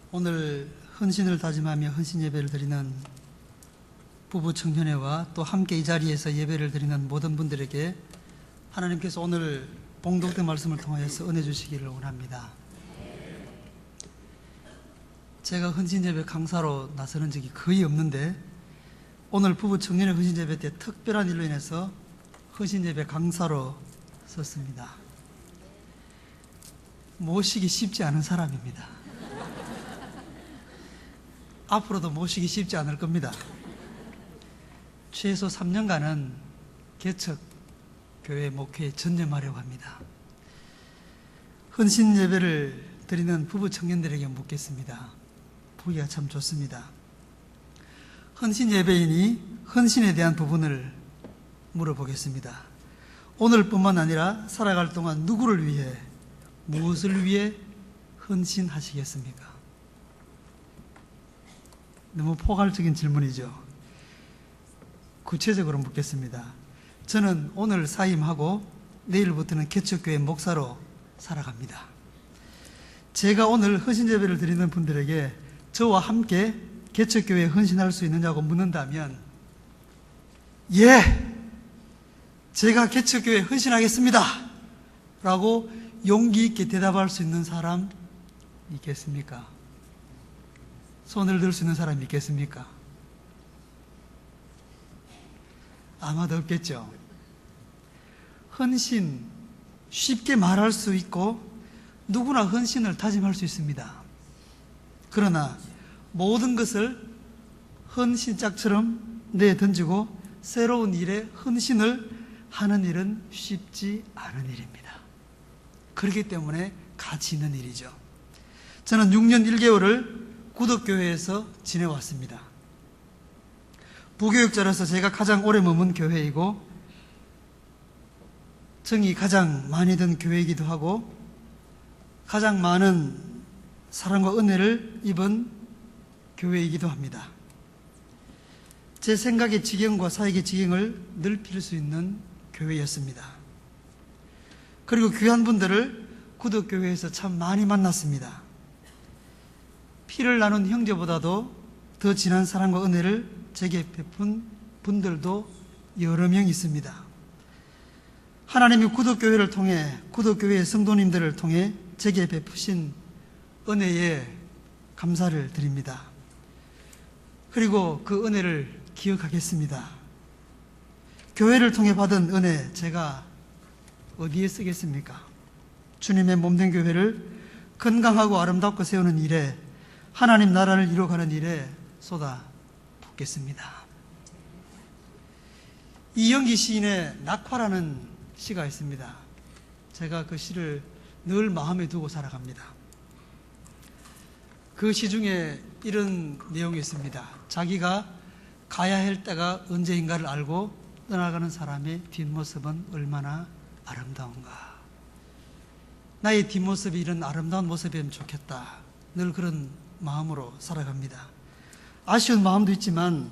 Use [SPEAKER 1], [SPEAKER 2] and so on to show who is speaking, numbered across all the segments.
[SPEAKER 1] 오늘 헌신을 다짐하며 헌신 예배를 드리는 부부 청년회와 또 함께 이 자리에서 예배를 드리는 모든 분들에게 하나님께서 오늘 봉독된 말씀을 통하여서 은혜 주시기를 원합니다. 제가 헌신 예배 강사로 나서는 적이 거의 없는데 오늘 부부 청년회 헌신 예배 때 특별한 일로 인해서 헌신 예배 강사로 섰습니다. 모시기 쉽지 않은 사람입니다. 앞으로도 모시기 쉽지 않을 겁니다. 최소 3년간은 개척 교회 목회에 전념하려고 합니다. 헌신 예배를 드리는 부부 청년들에게 묻겠습니다. 보기가 참 좋습니다. 헌신 예배이니 헌신에 대한 부분을 물어보겠습니다. 오늘뿐만 아니라 살아갈 동안 누구를 위해, 무엇을 위해 헌신하시겠습니까? 너무 포괄적인 질문이죠. 구체적으로 묻겠습니다. 저는 오늘 사임하고 내일부터는 개척교회 목사로 살아갑니다. 제가 오늘 헌신 예배를 드리는 분들에게 저와 함께 개척교회에 헌신할 수 있느냐고 묻는다면 예! 제가 개척교회에 헌신하겠습니다! 라고 용기 있게 대답할 수 있는 사람 있겠습니까? 손을 들 수 있는 사람이 있겠습니까? 아마도 없겠죠. 헌신, 쉽게 말할 수 있고 누구나 헌신을 다짐할 수 있습니다. 그러나 모든 것을 헌신짝처럼 내던지고 새로운 일에 헌신을 하는 일은 쉽지 않은 일입니다. 그렇기 때문에 가치 있는 일이죠. 저는 6년 1개월을 구덕교회에서 지내왔습니다. 부교육자로서 제가 가장 오래 머문 교회이고 정이 가장 많이 든 교회이기도 하고 가장 많은 사랑과 은혜를 입은 교회이기도 합니다. 제 생각의 지경과 사역의 지경을 넓힐 수 있는 교회였습니다. 그리고 귀한 분들을 구덕교회에서 참 많이 만났습니다. 피를 나눈 형제보다도 더 진한 사랑과 은혜를 제게 베푼 분들도 여러 명 있습니다. 하나님이 구덕교회를 통해, 구덕교회의 성도님들을 통해 제게 베푸신 은혜에 감사를 드립니다. 그리고 그 은혜를 기억하겠습니다. 교회를 통해 받은 은혜, 제가 어디에 쓰겠습니까? 주님의 몸된 교회를 건강하고 아름답고 세우는 일에, 하나님 나라를 이루어가는 일에 쏟아 붓겠습니다. 이영기 시인의 낙화라는 시가 있습니다. 제가 그 시를 늘 마음에 두고 살아갑니다. 그 시 중에 이런 내용이 있습니다. 자기가 가야 할 때가 언제인가를 알고 떠나가는 사람의 뒷모습은 얼마나 아름다운가. 나의 뒷모습이 이런 아름다운 모습이면 좋겠다. 늘 그런 마음으로 살아갑니다. 아쉬운 마음도 있지만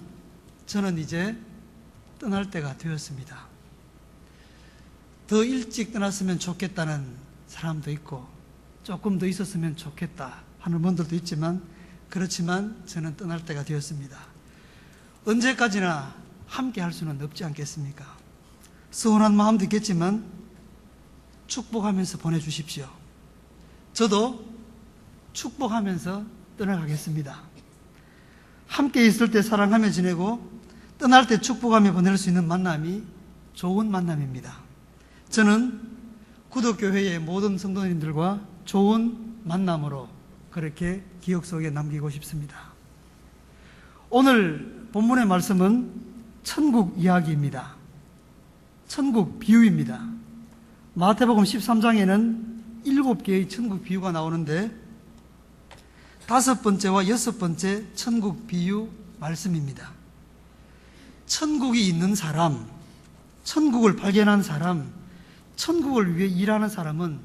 [SPEAKER 1] 저는 이제 떠날 때가 되었습니다. 더 일찍 떠났으면 좋겠다는 사람도 있고 조금 더 있었으면 좋겠다 하는 분들도 있지만 그렇지만 저는 떠날 때가 되었습니다. 언제까지나 함께 할 수는 없지 않겠습니까? 서운한 마음도 있겠지만 축복하면서 보내주십시오. 저도 축복하면서 떠나가겠습니다. 함께 있을 때 사랑하며 지내고 떠날 때 축복하며 보낼 수 있는 만남이 좋은 만남입니다. 저는 구덕교회의 모든 성도님들과 좋은 만남으로 그렇게 기억 속에 남기고 싶습니다. 오늘 본문의 말씀은 천국 이야기입니다. 천국 비유입니다. 마태복음 13장에는 7개의 천국 비유가 나오는데 5번째와 6번째 천국 비유 말씀입니다. 천국이 있는 사람, 천국을 발견한 사람, 천국을 위해 일하는 사람은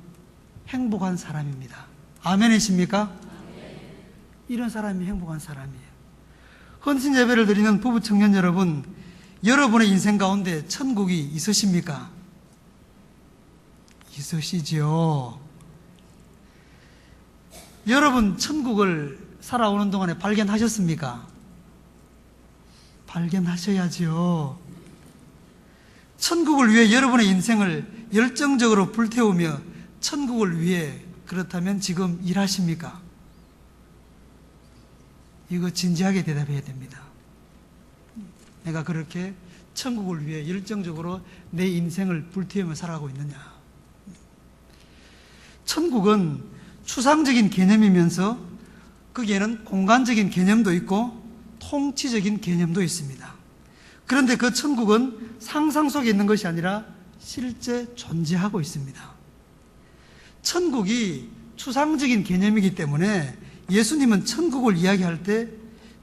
[SPEAKER 1] 행복한 사람입니다. 아멘이십니까? 이런 사람이 행복한 사람이에요. 헌신 예배를 드리는 부부 청년 여러분, 여러분의 인생 가운데 천국이 있으십니까? 있으시죠? 여러분 천국을 살아오는 동안에 발견하셨습니까? 발견하셔야지요. 천국을 위해 여러분의 인생을 열정적으로 불태우며 천국을 위해 그렇다면 지금 일하십니까? 이거 진지하게 대답해야 됩니다. 내가 그렇게 천국을 위해 열정적으로 내 인생을 불태우며 살아가고 있느냐? 천국은 추상적인 개념이면서 거기에는 공간적인 개념도 있고 통치적인 개념도 있습니다. 그런데 그 천국은 상상 속에 있는 것이 아니라 실제 존재하고 있습니다. 천국이 추상적인 개념이기 때문에 예수님은 천국을 이야기할 때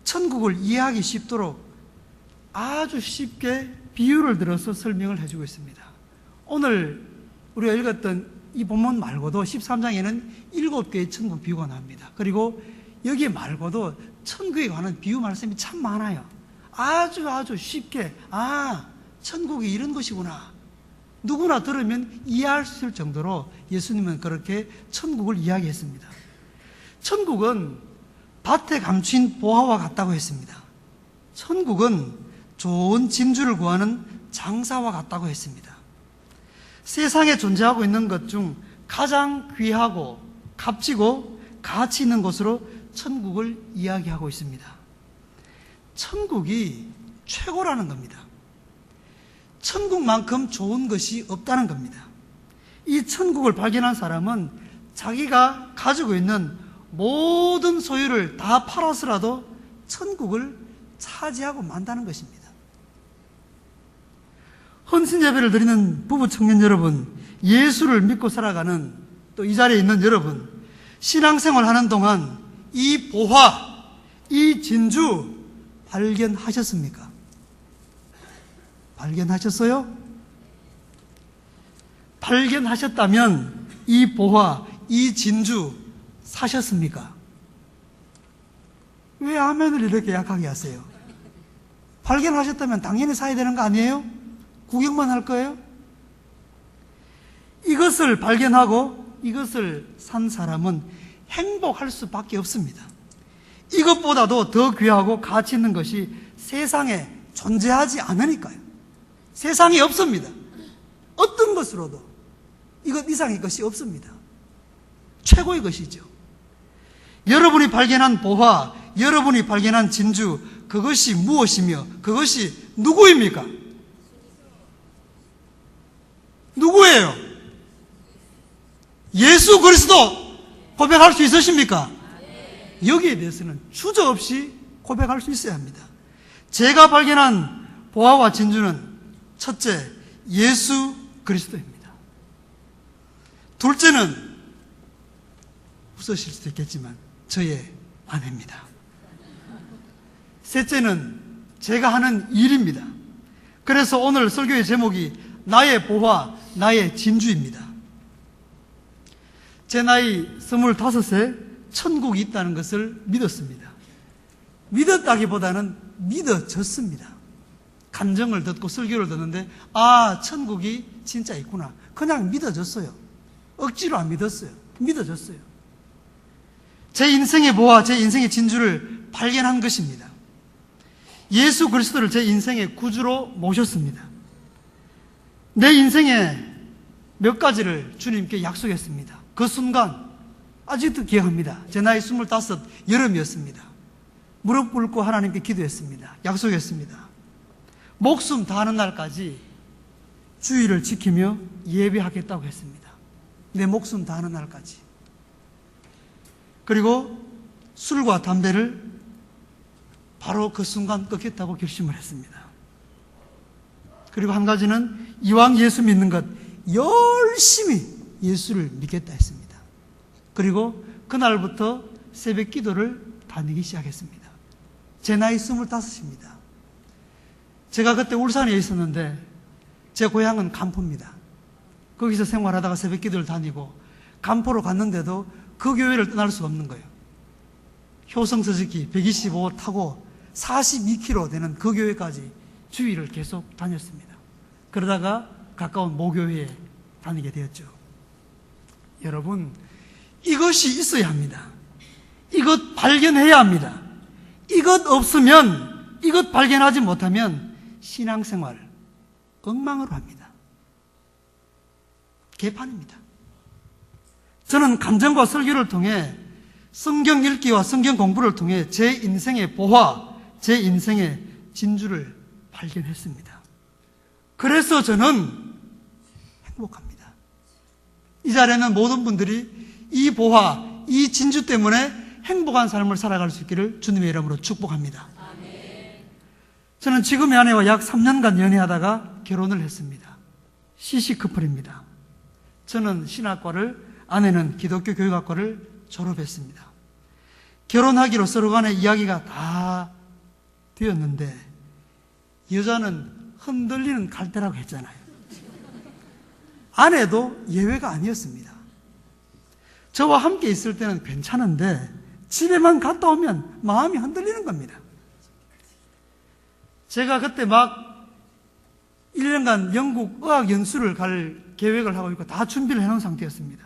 [SPEAKER 1] 천국을 이해하기 쉽도록 아주 쉽게 비유를 들어서 설명을 해주고 있습니다. 오늘 우리가 읽었던 이 본문 말고도 13장에는 7개의 천국 비유가 나옵니다. 그리고 여기 말고도 천국에 관한 비유 말씀이 참 많아요. 아주 쉽게 천국이 이런 것이구나. 누구나 들으면 이해할 수 있을 정도로 예수님은 그렇게 천국을 이야기했습니다. 천국은 밭에 감춘 보화와 같다고 했습니다. 천국은 좋은 진주를 구하는 장사와 같다고 했습니다. 세상에 존재하고 있는 것 중 가장 귀하고 값지고 가치 있는 것으로 천국을 이야기하고 있습니다. 천국이 최고라는 겁니다. 천국만큼 좋은 것이 없다는 겁니다. 이 천국을 발견한 사람은 자기가 가지고 있는 모든 소유를 다 팔아서라도 천국을 차지하고 만다는 것입니다. 헌신예배를 드리는 부부 청년 여러분, 예수를 믿고 살아가는 또 이 자리에 있는 여러분, 신앙생활 하는 동안 이 보화, 이 진주 발견하셨습니까? 발견하셨어요? 발견하셨다면 이 보화, 이 진주 사셨습니까? 왜 아멘을 이렇게 약하게 하세요? 발견하셨다면 당연히 사야 되는 거 아니에요? 구경만 할 거예요? 이것을 발견하고 이것을 산 사람은 행복할 수밖에 없습니다. 이것보다도 더 귀하고 가치 있는 것이 세상에 존재하지 않으니까요. 세상에 없습니다. 어떤 것으로도 이것 이상의 것이 없습니다. 최고의 것이죠. 여러분이 발견한 보화, 여러분이 발견한 진주, 그것이 무엇이며 그것이 누구입니까? 누구예요? 예수 그리스도 고백할 수 있으십니까? 여기에 대해서는 주저없이 고백할 수 있어야 합니다. 제가 발견한 보화와 진주는 첫째, 예수 그리스도입니다. 둘째는 웃으실 수도 있겠지만 저의 아내입니다. 셋째는 제가 하는 일입니다. 그래서 오늘 설교의 제목이 나의 보화, 나의 진주입니다. 제 나이 25세 천국이 있다는 것을 믿었습니다. 믿었다기보다는 믿어졌습니다. 감정을 듣고 설교를 듣는데 천국이 진짜 있구나. 그냥 믿어졌어요. 억지로 안 믿었어요. 믿어졌어요. 제 인생의 보화, 제 인생의 진주를 발견한 것입니다. 예수 그리스도를 제 인생의 구주로 모셨습니다. 내 인생에 몇 가지를 주님께 약속했습니다. 그 순간 아직도 기억합니다. 제 나이 25 여름이었습니다. 무릎 꿇고 하나님께 기도했습니다. 약속했습니다. 목숨 다하는 날까지 주의를 지키며 예배하겠다고 했습니다. 내 목숨 다하는 날까지. 그리고 술과 담배를 바로 그 순간 끊겠다고 결심을 했습니다. 그리고 한 가지는 이왕 예수 믿는 것 열심히 예수를 믿겠다 했습니다. 그리고 그날부터 새벽 기도를 다니기 시작했습니다. 제 나이 25입니다. 제가 그때 울산에 있었는데 제 고향은 간포입니다. 거기서 생활하다가 새벽 기도를 다니고 간포로 갔는데도 그 교회를 떠날 수가 없는 거예요. 효성서지기 125 타고 42km 되는 그 교회까지 주일을 계속 다녔습니다. 그러다가 가까운 모교회에 다니게 되었죠. 여러분, 이것이 있어야 합니다. 이것 발견해야 합니다. 이것 없으면, 이것 발견하지 못하면 신앙생활 엉망으로 합니다. 개판입니다. 저는 감정과 설교를 통해 성경 읽기와 성경 공부를 통해 제 인생의 보화, 제 인생의 진주를 발견했습니다. 그래서 저는 행복합니다. 이 자리에는 모든 분들이 이 보화, 이 진주 때문에 행복한 삶을 살아갈 수 있기를 주님의 이름으로 축복합니다. 저는 지금의 아내와 약 3년간 연애하다가 결혼을 했습니다. CC 커플입니다. 저는 신학과를, 아내는 기독교 교육학과를 졸업했습니다. 결혼하기로 서로 간에 이야기가 다 되었는데 여자는 흔들리는 갈대라고 했잖아요. 아내도 예외가 아니었습니다. 저와 함께 있을 때는 괜찮은데 집에만 갔다 오면 마음이 흔들리는 겁니다. 제가 그때 막 1년간 영국 어학 연수를 갈 계획을 하고 있고 다 준비를 해놓은 상태였습니다.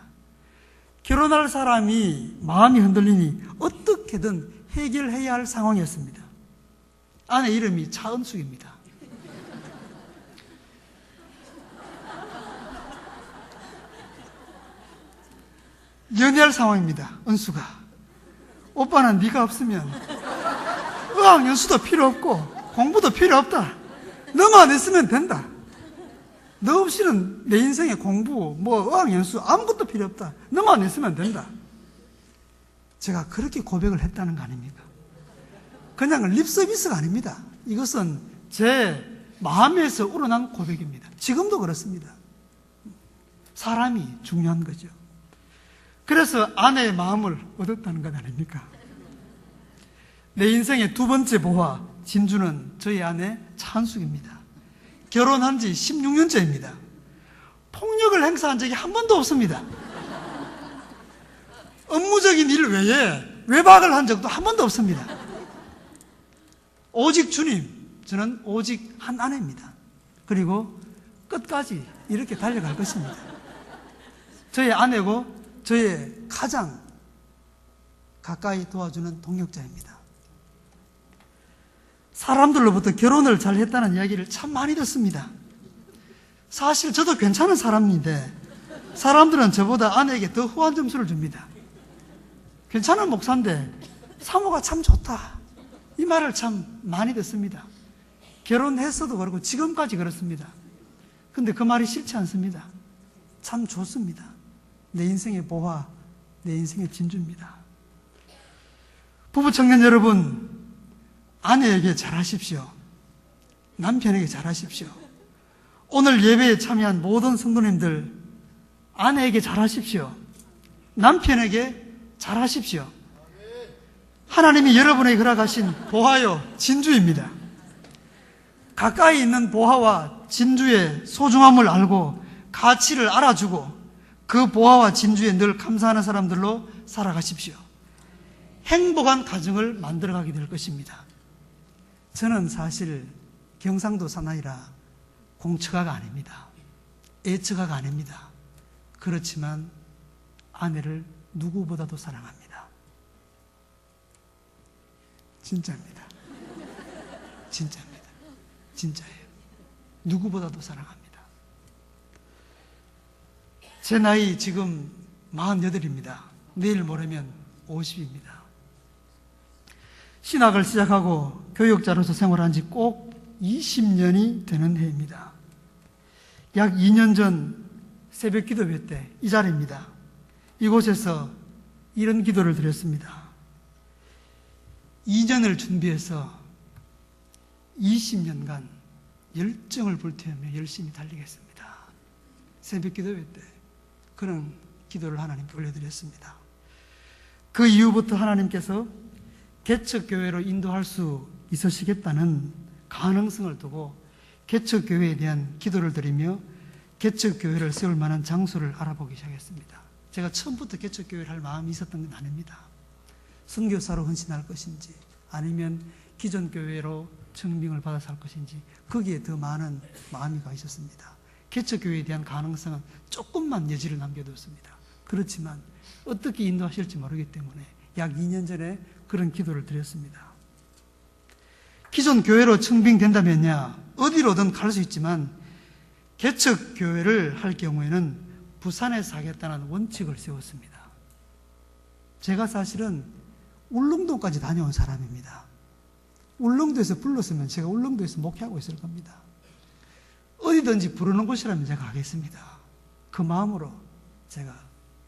[SPEAKER 1] 결혼할 사람이 마음이 흔들리니 어떻게든 해결해야 할 상황이었습니다. 아내 이름이 차은숙입니다. 연애할 상황입니다. 은수가, 오빠는 네가 없으면 어학연수도 필요 없고 공부도 필요 없다. 너만 있으면 된다. 너 없이는 내 인생의 공부, 어학연수 아무것도 필요 없다. 너만 있으면 된다. 제가 그렇게 고백을 했다는 거 아닙니까? 그냥 립서비스가 아닙니다. 이것은 제 마음에서 우러난 고백입니다. 지금도 그렇습니다. 사람이 중요한 거죠. 그래서 아내의 마음을 얻었다는 것 아닙니까? 내 인생의 두 번째 보화, 진주는 저희 아내 차은숙입니다. 결혼한 지 16년째입니다. 폭력을 행사한 적이 한 번도 없습니다. 업무적인 일 외에 외박을 한 적도 한 번도 없습니다. 오직 주님, 저는 오직 한 아내입니다. 그리고 끝까지 이렇게 달려갈 것입니다. 저의 아내고 저의 가장 가까이 도와주는 동역자입니다. 사람들로부터 결혼을 잘 했다는 이야기를 참 많이 듣습니다. 사실 저도 괜찮은 사람인데 사람들은 저보다 아내에게 더 후한 점수를 줍니다. 괜찮은 목사인데 사모가 참 좋다, 이 말을 참 많이 듣습니다. 결혼했어도 그렇고 지금까지 그렇습니다. 근데 그 말이 싫지 않습니다. 참 좋습니다. 내 인생의 보화, 내 인생의 진주입니다. 부부 청년 여러분, 아내에게 잘하십시오. 남편에게 잘하십시오. 오늘 예배에 참여한 모든 성도님들, 아내에게 잘하십시오. 남편에게 잘하십시오. 하나님이 여러분에게 허락하신 보화요, 진주입니다. 가까이 있는 보화와 진주의 소중함을 알고 가치를 알아주고 그 보화와 진주에 늘 감사하는 사람들로 살아가십시오. 행복한 가정을 만들어가게 될 것입니다. 저는 사실 경상도 사나이라 공처가가 아닙니다. 애처가가 아닙니다. 그렇지만 아내를 누구보다도 사랑합니다. 진짜입니다. 진짜입니다. 진짜예요. 누구보다도 사랑합니다. 제 나이 지금 48입니다. 내일 모레면 50입니다. 신학을 시작하고 교육자로서 생활한 지 꼭 20년이 되는 해입니다. 약 2년 전 새벽 기도회 때 이 자리입니다. 이곳에서 이런 기도를 드렸습니다. 2년을 준비해서 20년간 열정을 불태우며 열심히 달리겠습니다. 새벽 기도회 때 그런 기도를 하나님께 올려드렸습니다. 그 이후부터 하나님께서 개척교회로 인도할 수 있으시겠다는 가능성을 두고 개척교회에 대한 기도를 드리며 개척교회를 세울 만한 장소를 알아보기 시작했습니다. 제가 처음부터 개척교회를 할 마음이 있었던 건 아닙니다. 선교사로 헌신할 것인지 아니면 기존 교회로 청빙을 받아서 할 것인지 거기에 더 많은 마음이 가 있었습니다. 개척교회에 대한 가능성은 조금만 여지를 남겨뒀습니다. 그렇지만 어떻게 인도하실지 모르기 때문에 약 2년 전에 그런 기도를 드렸습니다. 기존 교회로 청빙된다면야 어디로든 갈 수 있지만 개척 교회를 할 경우에는 부산에서 하겠다는 원칙을 세웠습니다. 제가 사실은 울릉도까지 다녀온 사람입니다. 울릉도에서 불렀으면 제가 울릉도에서 목회하고 있을 겁니다. 어디든지 부르는 곳이라면 제가 가겠습니다. 그 마음으로 제가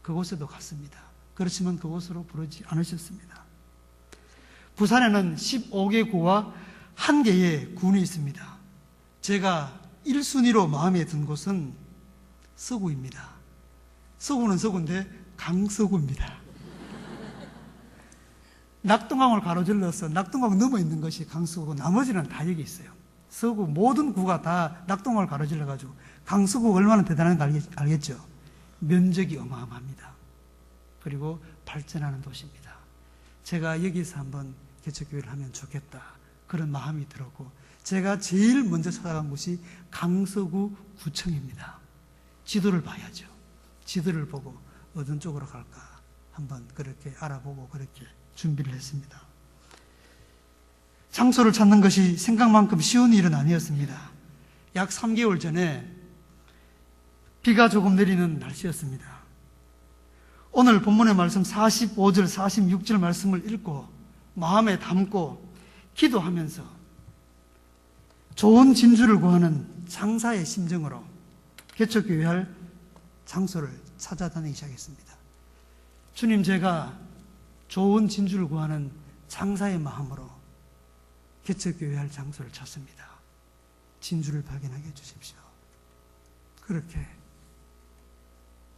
[SPEAKER 1] 그곳에도 갔습니다. 그렇지만 그곳으로 부르지 않으셨습니다. 부산에는 15개 구와 1개의 군이 있습니다. 제가 1순위로 마음에 든 곳은 서구입니다. 서구는 서구인데 강서구입니다. 낙동강을 가로질러서 낙동강 넘어 있는 것이 강서구고 나머지는 다 여기 있어요. 서구 모든 구가 다 낙동강을 가로질러가지고 강서구가 얼마나 대단한지 알겠죠? 면적이 어마어마합니다. 그리고 발전하는 도시입니다. 제가 여기서 한번 개척교회를 하면 좋겠다 그런 마음이 들었고 제가 제일 먼저 찾아간 곳이 강서구 구청입니다. 지도를 봐야죠. 지도를 보고 어떤 쪽으로 갈까 한번 그렇게 알아보고 그렇게 준비를 했습니다. 장소를 찾는 것이 생각만큼 쉬운 일은 아니었습니다. 약 3개월 전에 비가 조금 내리는 날씨였습니다. 오늘 본문의 말씀 45절, 46절 말씀을 읽고 마음에 담고 기도하면서 좋은 진주를 구하는 장사의 심정으로 개척교회 할 장소를 찾아다니기 시작했습니다. 주님, 제가 좋은 진주를 구하는 장사의 마음으로 개척교회 할 장소를 찾습니다. 진주를 발견하게 해주십시오. 그렇게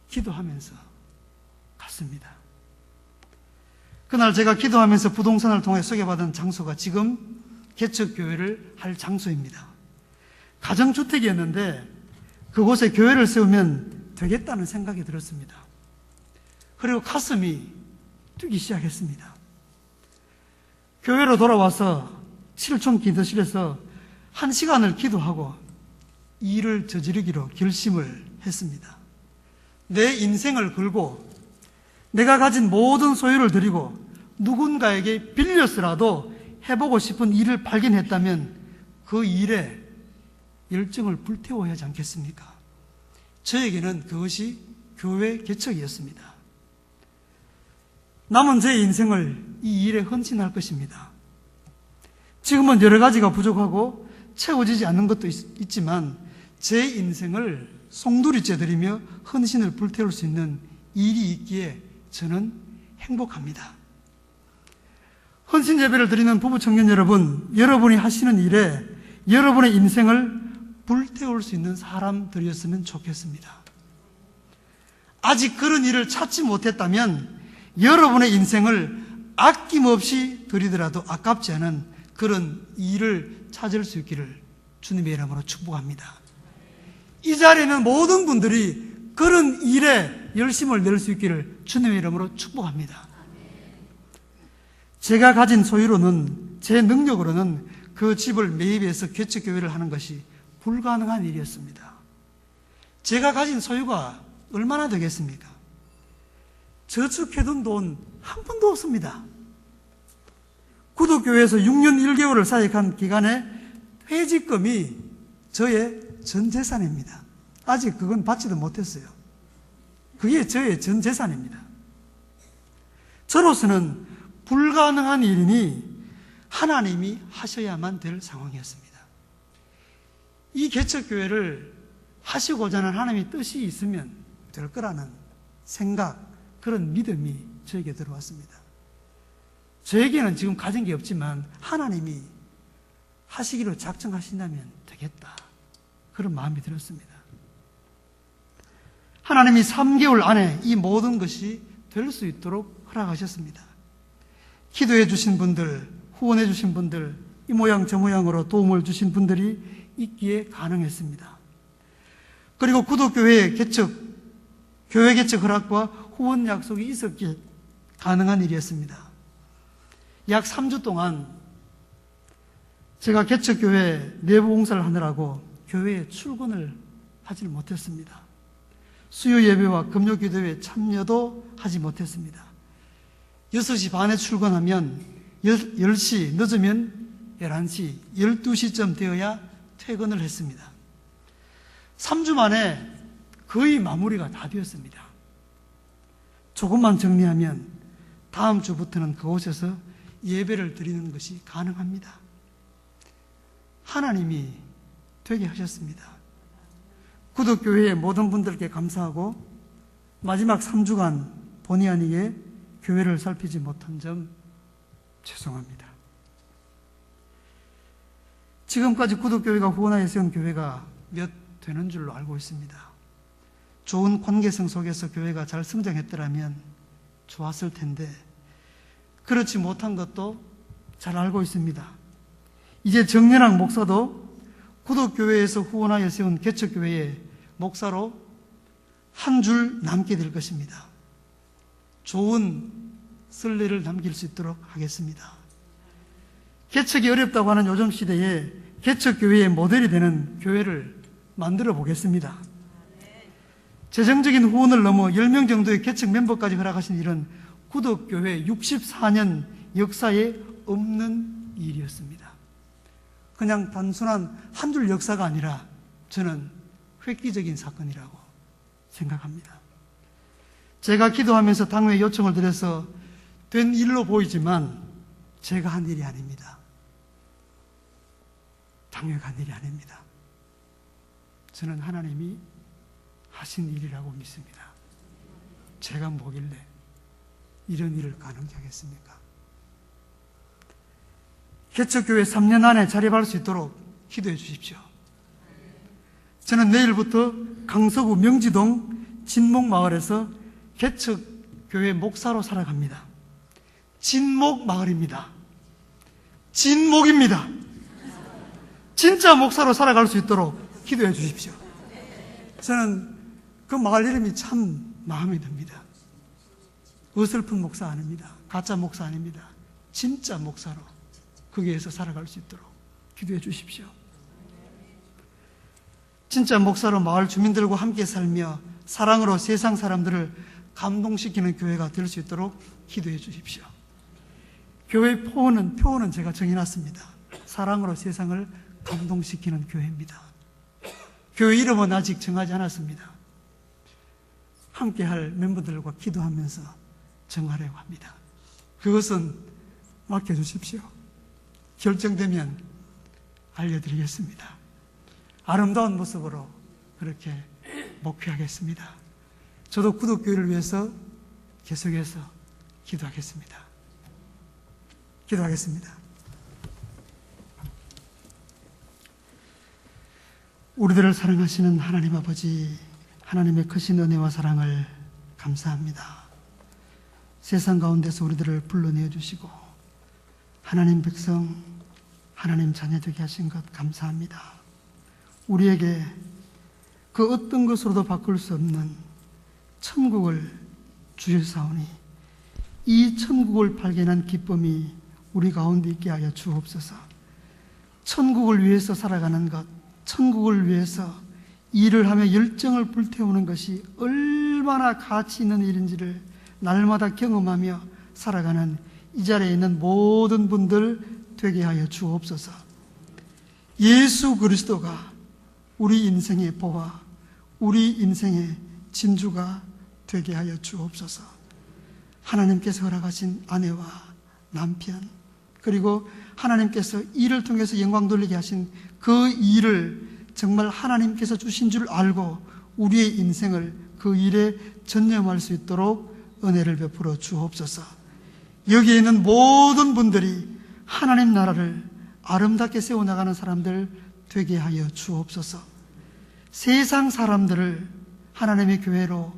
[SPEAKER 1] 기도하면서 갔습니다. 그날 제가 기도하면서 부동산을 통해 소개받은 장소가 지금 개척교회를 할 장소입니다. 가정주택이었는데 그곳에 교회를 세우면 되겠다는 생각이 들었습니다. 그리고 가슴이 뛰기 시작했습니다. 교회로 돌아와서 7촌 기도실에서 1시간을 기도하고 일을 저지르기로 결심을 했습니다. 내 인생을 걸고 내가 가진 모든 소유를 드리고 누군가에게 빌려서라도 해보고 싶은 일을 발견했다면 그 일에 열정을 불태워야 하지 않겠습니까? 저에게는 그것이 교회 개척이었습니다. 남은 제 인생을 이 일에 헌신할 것입니다. 지금은 여러 가지가 부족하고 채워지지 않는 것도 있지만 제 인생을 송두리째 드리며 헌신을 불태울 수 있는 일이 있기에 저는 행복합니다. 헌신 예배를 드리는 부부 청년 여러분, 여러분이 하시는 일에 여러분의 인생을 불태울 수 있는 사람들이었으면 좋겠습니다. 아직 그런 일을 찾지 못했다면 여러분의 인생을 아낌없이 드리더라도 아깝지 않은 그런 일을 찾을 수 있기를 주님의 이름으로 축복합니다. 이 자리에 있는 모든 분들이 그런 일에 열심을 낼 수 있기를 주님의 이름으로 축복합니다. 제가 가진 소유로는, 제 능력으로는 그 집을 매입해서 개척교회를 하는 것이 불가능한 일이었습니다. 제가 가진 소유가 얼마나 되겠습니까? 저축해둔 돈 한 푼도 없습니다. 구독교회에서 6년 1개월을 사역한 기간에 퇴직금이 저의 전 재산입니다. 아직 그건 받지도 못했어요. 그게 저의 전 재산입니다. 저로서는 불가능한 일이니 하나님이 하셔야만 될 상황이었습니다. 이 개척교회를 하시고자 하는 하나님의 뜻이 있으면 될 거라는 생각, 그런 믿음이 저에게 들어왔습니다. 저에게는 지금 가진 게 없지만 하나님이 하시기로 작정하신다면 되겠다, 그런 마음이 들었습니다. 하나님이 3개월 안에 이 모든 것이 될 수 있도록 허락하셨습니다. 기도해 주신 분들, 후원해 주신 분들, 이 모양 저 모양으로 도움을 주신 분들이 있기에 가능했습니다. 그리고 구독교회 개척, 교회 개척 허락과 후원 약속이 있었기에 가능한 일이었습니다. 약 3주 동안 제가 개척교회 내부 공사를 하느라고 교회에 출근을 하지 못했습니다. 수요 예배와 금요 기도에 참여도 하지 못했습니다. 6시 반에 출근하면 10시, 늦으면 11시, 12시쯤 되어야 퇴근을 했습니다. 3주 만에 거의 마무리가 다 되었습니다. 조금만 정리하면 다음 주부터는 그곳에서 예배를 드리는 것이 가능합니다. 하나님이 되게 하셨습니다. 구독교회의 모든 분들께 감사하고 마지막 3주간 본의 아니게 교회를 살피지 못한 점 죄송합니다. 지금까지 구독교회가 후원하여 세운 교회가 몇 되는 줄로 알고 있습니다. 좋은 관계성 속에서 교회가 잘 성장했더라면 좋았을 텐데 그렇지 못한 것도 잘 알고 있습니다. 이제 정연학 목사도 구독교회에서 후원하여 세운 개척교회의 목사로 한 줄 남게 될 것입니다. 좋은 선례를 남길 수 있도록 하겠습니다. 개척이 어렵다고 하는 요즘 시대에 개척교회의 모델이 되는 교회를 만들어 보겠습니다. 재정적인 후원을 넘어 10명 정도의 개척 멤버까지 허락하신 일은 구독교회 64년 역사에 없는 일이었습니다. 그냥 단순한 한 줄 역사가 아니라 저는 획기적인 사건이라고 생각합니다. 제가 기도하면서 당회에 요청을 드려서 된 일로 보이지만 제가 한 일이 아닙니다. 당회가 한 일이 아닙니다. 저는 하나님이 하신 일이라고 믿습니다. 제가 뭐길래 이런 일을 가능케 하겠습니까? 개척교회 3년 안에 자립할 수 있도록 기도해 주십시오. 저는 내일부터 강서구 명지동 진목마을에서 개척교회 목사로 살아갑니다. 진목마을입니다. 진목입니다. 진짜 목사로 살아갈 수 있도록 기도해 주십시오. 저는 그 마을 이름이 참 마음에 듭니다. 어설픈 목사 아닙니다. 가짜 목사 아닙니다. 진짜 목사로 거기에서 살아갈 수 있도록 기도해 주십시오. 진짜 목사로 마을 주민들과 함께 살며 사랑으로 세상 사람들을 감동시키는 교회가 될 수 있도록 기도해 주십시오. 교회 표어는 제가 정해놨습니다. 사랑으로 세상을 감동시키는 교회입니다. 교회 이름은 아직 정하지 않았습니다. 함께할 멤버들과 기도하면서 정하려고 합니다. 그것은 맡겨주십시오. 결정되면 알려드리겠습니다. 아름다운 모습으로 그렇게 목회하겠습니다. 저도 구독교회를 위해서 계속해서 기도하겠습니다. 기도하겠습니다. 우리들을 사랑하시는 하나님 아버지, 하나님의 크신 은혜와 사랑을 감사합니다. 세상 가운데서 우리들을 불러내어 주시고 하나님 백성, 하나님 자녀 되게 하신 것 감사합니다. 우리에게 그 어떤 것으로도 바꿀 수 없는 천국을 주셨사오니 이 천국을 발견한 기쁨이 우리 가운데 있게 하여 주옵소서. 천국을 위해서 살아가는 것, 천국을 위해서 일을 하며 열정을 불태우는 것이 얼마나 가치 있는 일인지를 날마다 경험하며 살아가는 이 자리에 있는 모든 분들 되게 하여 주옵소서. 예수 그리스도가 우리 인생의 보화, 우리 인생의 진주가 되게 하여 주옵소서. 하나님께서 허락하신 아내와 남편, 그리고 하나님께서 일을 통해서 영광 돌리게 하신 그 일을 정말 하나님께서 주신 줄 알고 우리의 인생을 그 일에 전념할 수 있도록 은혜를 베풀어 주옵소서. 여기에 있는 모든 분들이 하나님 나라를 아름답게 세워나가는 사람들 되게 하여 주옵소서. 세상 사람들을 하나님의 교회로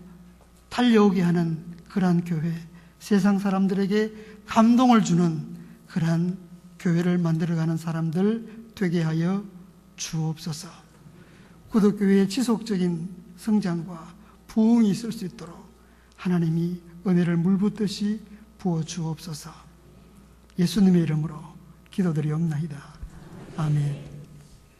[SPEAKER 1] 달려오게 하는 그러한 교회, 세상 사람들에게 감동을 주는 그러한 교회를 만들어가는 사람들 되게 하여 주옵소서. 구독교회의 지속적인 성장과 부흥이 있을 수 있도록 하나님이 은혜를 물붓듯이 부어 주옵소서. 예수님의 이름으로 기도드리옵나이다. 아멘.